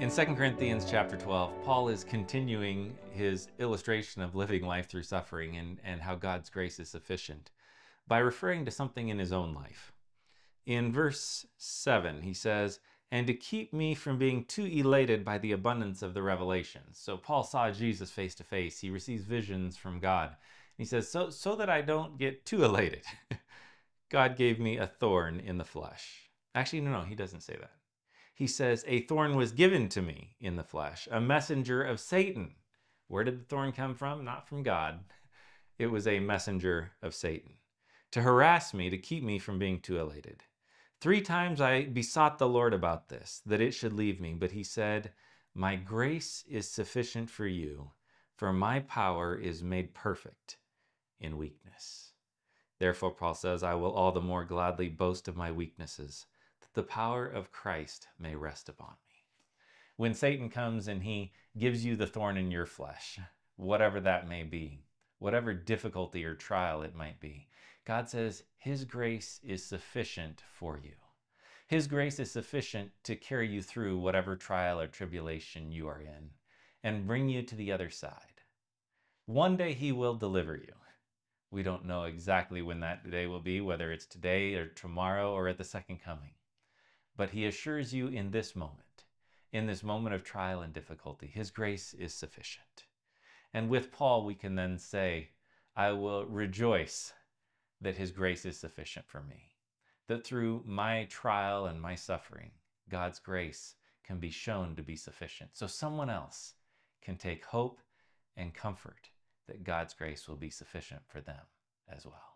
In 2 Corinthians chapter 12, Paul is continuing his illustration of living life through suffering and how God's grace is sufficient by referring to something in his own life. In verse 7, he says, "And to keep me from being too elated by the abundance of the revelations." So Paul saw Jesus face to face. He receives visions from God. He says, so that I don't get too elated, God gave me a thorn in the flesh. Actually, no, he doesn't say that. He says, a thorn was given to me in the flesh, a messenger of Satan. Where did the thorn come from? Not from God. It was a messenger of Satan to harass me, to keep me from being too elated. 3 times I besought the Lord about this, that it should leave me. But he said, my grace is sufficient for you, for my power is made perfect in weakness. Therefore, Paul says, I will all the more gladly boast of my weaknesses, that the power of Christ may rest upon me. When Satan comes and he gives you the thorn in your flesh, whatever that may be, whatever difficulty or trial it might be, God says his grace is sufficient for you. His grace is sufficient to carry you through whatever trial or tribulation you are in and bring you to the other side. One day he will deliver you. We don't know exactly when that day will be, whether it's today or tomorrow or at the second coming. But he assures you in this moment of trial and difficulty, his grace is sufficient. And with Paul, we can then say, I will rejoice that his grace is sufficient for me. That through my trial and my suffering, God's grace can be shown to be sufficient. So someone else can take hope and comfort that God's grace will be sufficient for them as well.